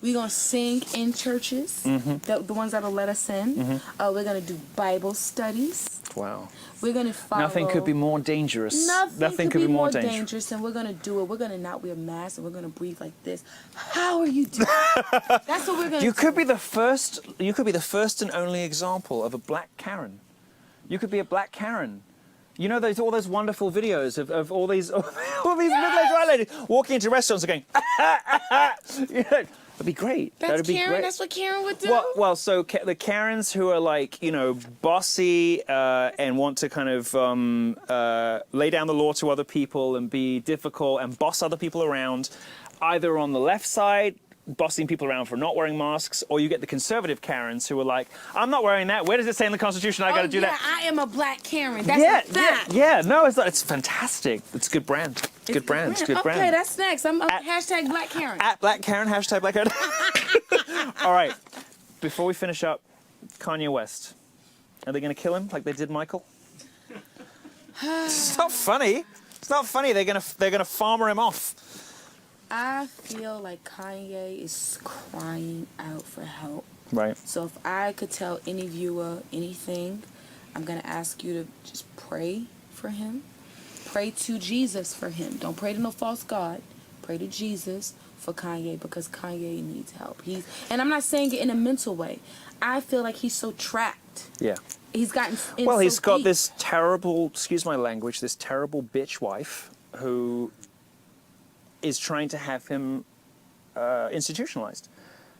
S2: We're going to sing in churches, the ones that'll let us in. We're going to do Bible studies.
S1: Wow.
S2: We're going to follow.
S1: Nothing could be more dangerous.
S2: Nothing could be more dangerous. And we're going to do it. We're going to not wear masks, and we're going to breathe like this. How are you doing? That's what we're going to do.
S1: You could be the first and only example of a black Karen. You could be a black Karen. You know, there's all those wonderful videos of all these middle-aged white ladies walking into restaurants and going, that'd be great.
S2: That'd be Karen. Great. That's what Karen would do.
S1: Well, so the Karens who are like, bossy and want to kind of lay down the law to other people and be difficult and boss other people around, either on the left side, bossing people around for not wearing masks, or you get the conservative Karens who are like, I'm not wearing that. Where does it say in the Constitution I got to do that?
S2: I am a black Karen. That's
S1: No, it's not. It's fantastic. It's a good brand. It's good brand.
S2: Okay, that's next. I'm hashtag Black Karen.
S1: At Black Karen, hashtag Black Karen. All right. Before we finish up, Kanye West. Are they going to kill him like they did Michael? It's not funny. It's not funny. They're gonna farmer him off.
S2: I feel like Kanye is crying out for help.
S1: Right.
S2: So if I could tell any viewer anything, I'm going to ask you to just pray for him. Pray to Jesus for him. Don't pray to no false God. Pray to Jesus for Kanye, because Kanye needs help. And I'm not saying it in a mental way. I feel like he's so trapped. Yeah. He's gotten
S1: he's got this terrible, excuse my language, this terrible bitch wife who is trying to have him institutionalized.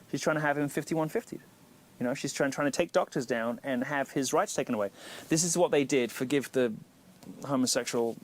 S1: She's trying to have him 5150. You know, she's trying to take doctors down and have his rights taken away. This is what they did. Forgive the homosexual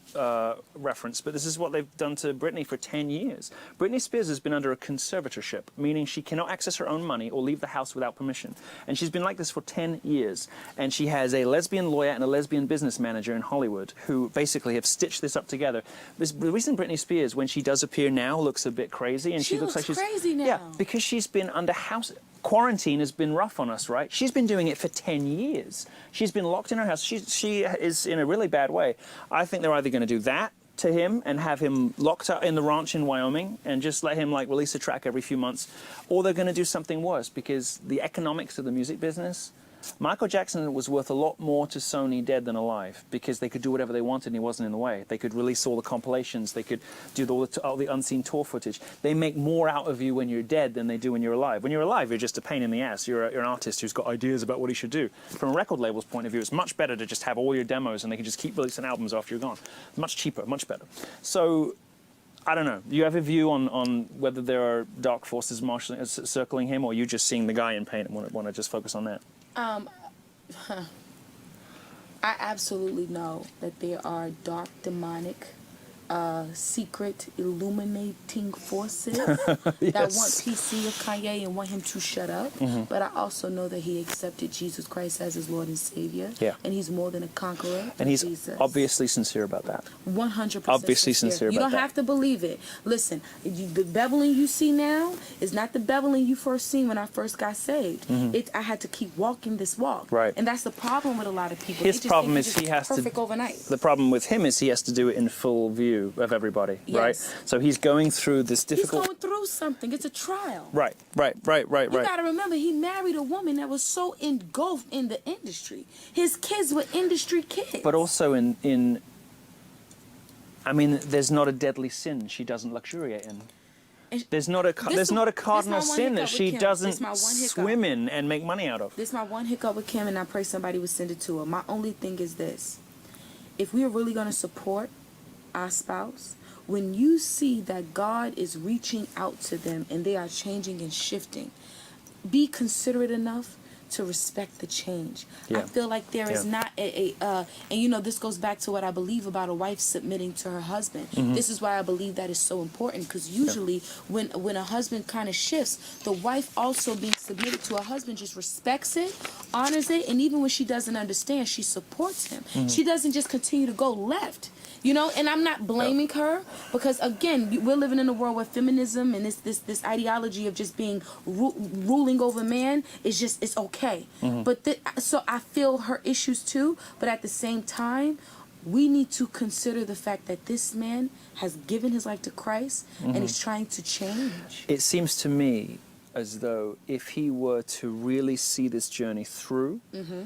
S1: reference, but this is what they've done to Britney for 10 years. Britney Spears has been under a conservatorship, meaning she cannot access her own money or leave the house without permission. And she's been like this for 10 years. And she has a lesbian lawyer and a lesbian business manager in Hollywood who basically have stitched this up together. The reason Britney Spears, when she does appear now, looks a bit crazy, and she looks like she's
S2: crazy now.
S1: Yeah, because she's been under house. Quarantine has been rough on us, right? She's been doing it for 10 years. She's been locked in her house. She is in a really bad way. I think they're either going to do that to him and have him locked up in the ranch in Wyoming and just let him like release a track every few months, or they're going to do something worse, because the economics of the music business, Michael Jackson was worth a lot more to Sony dead than alive, because they could do whatever they wanted and he wasn't in the way. They could release all the compilations. They could do all the unseen tour footage. They make more out of you when you're dead than they do when you're alive. When you're alive, you're just a pain in the ass. You're an artist who's got ideas about what he should do. From a record label's point of view, it's much better to just have all your demos and they can just keep releasing albums after you're gone. Much cheaper, much better. So, I don't know. Do you have a view on whether there are dark forces circling him, or are you just seeing the guy in pain and want to just focus on that?
S2: I absolutely know that there are dark, demonic, secret, illuminating forces
S1: Yes.
S2: that want PC of Kanye and want him to shut up. But I also know that he accepted Jesus Christ as his Lord and Savior.
S1: Yeah.
S2: And he's more than a conqueror.
S1: And he's
S2: Jesus.
S1: obviously sincere about that.
S2: 100%
S1: Obviously sincere
S2: You
S1: about
S2: don't
S1: that.
S2: have to believe it. Listen, the Bevelyn you see now is not the Bevelyn you first seen when I first got saved. I had to keep walking this walk.
S1: Right.
S2: And that's the problem with a lot of people.
S1: His
S2: They just
S1: problem
S2: think
S1: is
S2: it's
S1: he
S2: just
S1: has to.
S2: perfect overnight.
S1: The problem with him is he has to do it in full view of everybody, right?
S2: Yes.
S1: So he's going through this difficult.
S2: He's going through something. It's a trial.
S1: Right.
S2: You gotta remember, he married a woman that was so engulfed in the industry. His kids were industry kids.
S1: But also I mean, there's not a deadly sin she doesn't luxuriate in. There's not a cardinal sin that she doesn't swim in and make money out of.
S2: This is my one hiccup with Kim, and I pray somebody would send it to her. My only thing is this: if we are really going to support our spouse, when you see that God is reaching out to them and they are changing and shifting, be considerate enough to respect the change.
S1: Yeah.
S2: I feel like there is not and you know, this goes back to what I believe about a wife submitting to her husband. This is why I believe that is so important, because usually when a husband kind of shifts, the wife also being submitted to her husband just respects it, honors it, and even when she doesn't understand, she supports him. She doesn't just continue to go left. You know, and I'm not blaming her, because again, we're living in a world where feminism and this ideology of just being ruling over man is just, it's okay. But so I feel her issues too, but at the same time, we need to consider the fact that this man has given his life to Christ and he's trying to change.
S1: It seems to me as though if he were to really see this journey through, it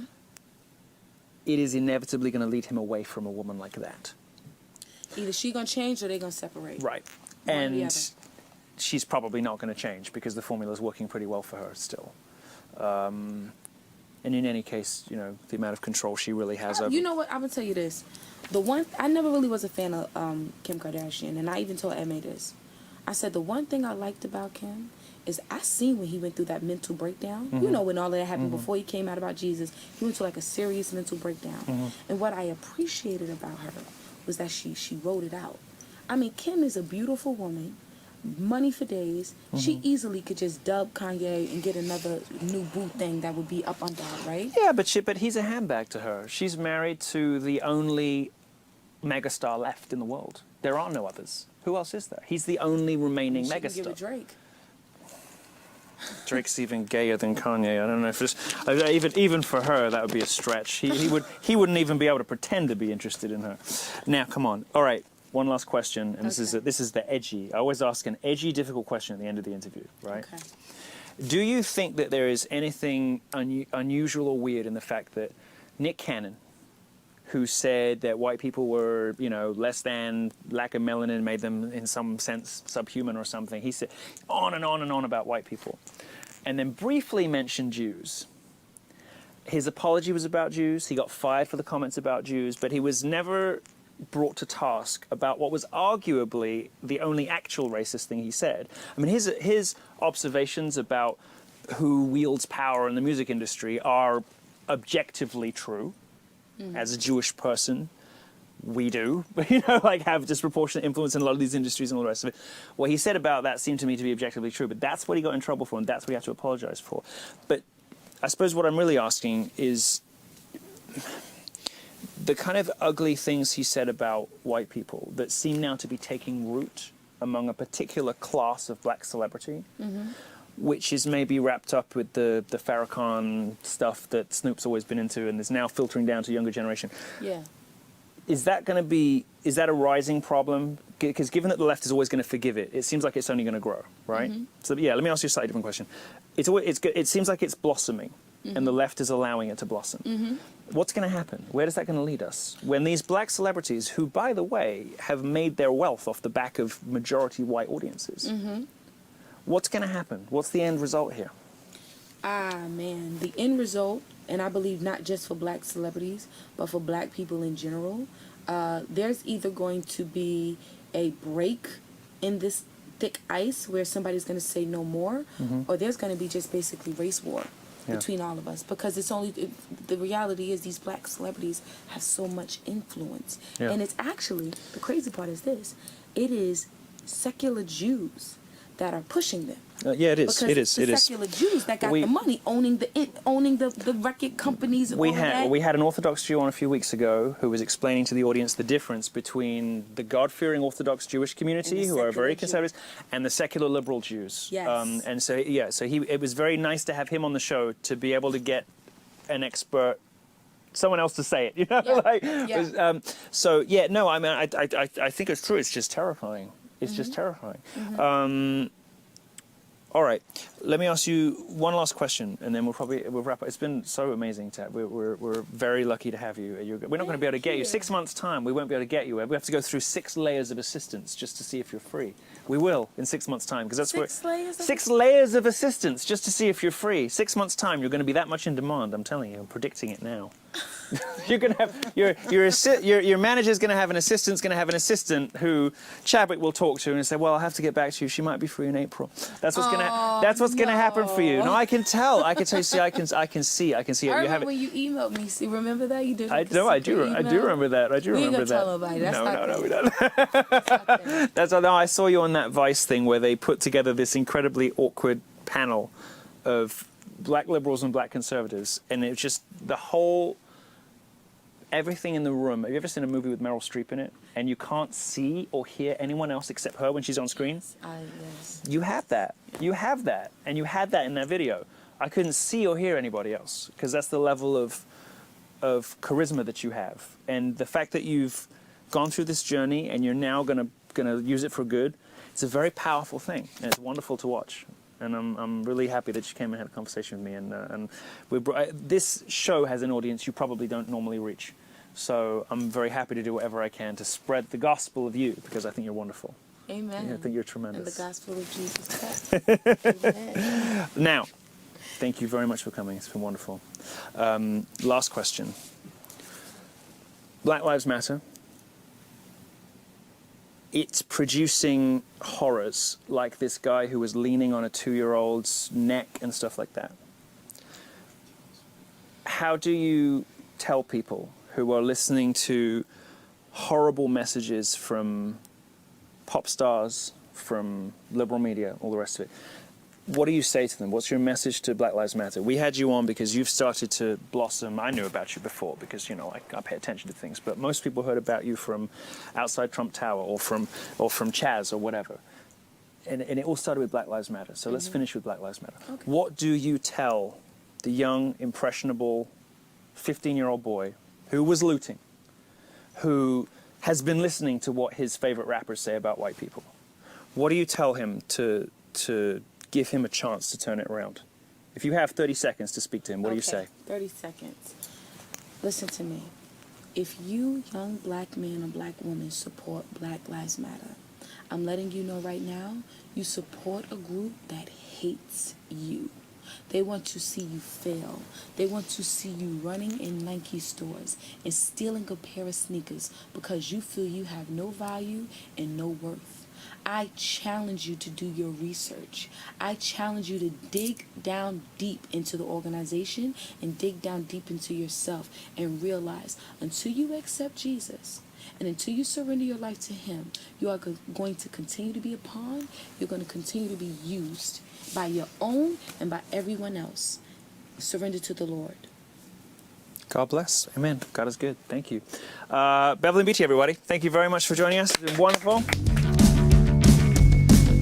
S1: is inevitably going to lead him away from a woman like that.
S2: Either she gonna change or they gonna separate.
S1: Right.
S2: One or the
S1: And
S2: other.
S1: she's probably not going to change, because the formula's working pretty well for her still. And in any case, you know, the amount of control she really has over.
S2: You know what? I'm gonna tell you this. I never really was a fan of Kim Kardashian, and I even told Emma this. I said the one thing I liked about Kim is I seen when he went through that mental breakdown. You know, when all of that happened before he came out about Jesus, he went to like a serious mental breakdown. And what I appreciated about her was that she wrote it out. I mean, Kim is a beautiful woman, money for days. She easily could just dub Kanye and get another new boo thing that would be up under her, right?
S1: Yeah, but he's a handbag to her. She's married to the only megastar left in the world. There are no others. Who else is there? He's the only remaining
S2: She can give
S1: megastar.
S2: it Drake.
S1: Drake's even gayer than Kanye. I don't know if it's even for her that would be a stretch. He wouldn't even be able to pretend to be interested in her. Now, come on. All right, one last question, and this is the edgy. I always ask an edgy, difficult question at the end of the interview, right?
S2: Okay.
S1: Do you think that there is anything unusual or weird in the fact that Nick Cannon, who said that white people were, you know, less than, lack of melanin made them in some sense subhuman or something. He said on and on and on about white people, and then briefly mentioned Jews. His apology was about Jews. He got fired for the comments about Jews, but he was never brought to task about what was arguably the only actual racist thing he said. I mean, his observations about who wields power in the music industry are objectively true. As a Jewish person, we do, like have disproportionate influence in a lot of these industries and all the rest of it. What he said about that seemed to me to be objectively true, but that's what he got in trouble for, and that's what he had to apologize for. But I suppose what I'm really asking is the kind of ugly things he said about white people that seem now to be taking root among a particular class of black celebrity, which is maybe wrapped up with the Farrakhan stuff that Snoop's always been into and is now filtering down to younger generation.
S2: Yeah.
S1: Is that a rising problem? Because given that the left is always going to forgive it, it seems like it's only going to grow, right? So yeah, let me ask you a slightly different question. It seems like it's blossoming, and the left is allowing it to blossom. What's going to happen? Where is that going to lead us? When these black celebrities, who, by the way, have made their wealth off the back of majority white audiences, what's going to happen? What's the end result here?
S2: Ah, man. The end result, and I believe not just for black celebrities, but for black people in general, there's either going to be a break in this thick ice where somebody's going to say no more, or there's going to be just basically race war between all of us. Because the reality is these black celebrities have so much influence. And it's actually, the crazy part is this, it is secular Jews that are pushing them.
S1: Yeah, it is.
S2: Because
S1: It is.
S2: the secular Jews that got the money, owning the record companies.
S1: We had an Orthodox Jew on a few weeks ago who was explaining to the audience the difference between the God-fearing Orthodox Jewish community, who are very conservative, and the secular liberal Jews.
S2: Yes.
S1: And so it was very nice to have him on the show to be able to get an expert, someone else to say it. I think it's true. It's just terrifying. It's just terrifying. All right, let me ask you one last question, and then we'll wrap up. It's been so amazing to have. We're very lucky to have you. We're not going to be able to get you. 6 months' time, we won't be able to get you. We have to go through 6 layers of assistance just to see if you're free. We will in 6 months' time, because that's 6 layers of assistance just to see if you're free. 6 months' time, you're going to be that much in demand. I'm telling you. I'm predicting it now. You're going to have your manager's going to have an assistant who Chadwick will talk to and say, "Well, I'll have to get back to you. She might be free in April." That's what's going to happen for you. No, I can tell. I can tell you. See, I can see. I
S2: remember when you emailed me. See, remember that you did.
S1: I do remember that.
S2: We ain't gonna tell nobody.
S1: No, we don't. That's no. I saw you on that Vice thing where they put together this incredibly awkward panel of black liberals and black conservatives, and it was just the whole. Everything in the room. Have you ever seen a movie with Meryl Streep in it, and you can't see or hear anyone else except her when she's on screen?
S2: Yes.
S1: You have that. You have that, and you had that in that video. I couldn't see or hear anybody else because that's the level of charisma that you have, and the fact that you've gone through this journey and you're now gonna use it for good. It's a very powerful thing, and it's wonderful to watch. And I'm really happy that you came and had a conversation with me. And this show has an audience you probably don't normally reach. So I'm very happy to do whatever I can to spread the gospel of you, because I think you're wonderful.
S2: Amen.
S1: Yeah, I think you're tremendous.
S2: And the gospel of Jesus Christ. Amen.
S1: Now, thank you very much for coming. It's been wonderful. Last question. Black Lives Matter. It's producing horrors like this guy who was leaning on a 2-year-old's neck and stuff like that. How do you tell people who are listening to horrible messages from pop stars, from liberal media, all the rest of it? What do you say to them? What's your message to Black Lives Matter? We had you on because you've started to blossom. I knew about you before because, I pay attention to things. But most people heard about you from outside Trump Tower or from Chaz or whatever. And it all started with Black Lives Matter. So let's finish with Black Lives Matter. Okay. What do you tell the young, impressionable 15-year-old boy who was looting, who has been listening to what his favorite rappers say about white people? What do you tell him to give him a chance to turn it around? If you have 30 seconds to speak to him, what do you say?
S2: 30 seconds. Listen to me. If you, young black man or black woman, support Black Lives Matter, I'm letting you know right now, you support a group that hates you. They want to see you fail. They want to see you running in Nike stores and stealing a pair of sneakers because you feel you have no value and no worth. I challenge you to do your research. I challenge you to dig down deep into the organization and dig down deep into yourself and realize until you accept Jesus and until you surrender your life to him, you are going to continue to be a pawn. You're going to continue to be used by your own and by everyone else. Surrender to the Lord.
S1: God bless. Amen. God is good. Thank you. Bevelyn Beatty, everybody. Thank you very much for joining us. It's been wonderful.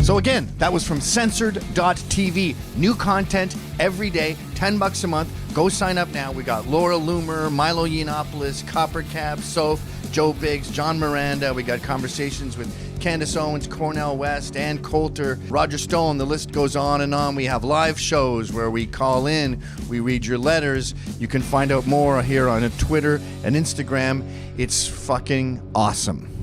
S4: So again, that was from censored.tv. New content every day, $10 a month. Go sign up now. We got Laura Loomer, Milo Yiannopoulos, Copper Cab, Soph, Joe Biggs, John Miranda. We got conversations with Candace Owens, Cornell West, Ann Coulter, Roger Stone. The list goes on and on. We have live shows where we call in, we read your letters. You can find out more here on Twitter and Instagram. It's fucking awesome.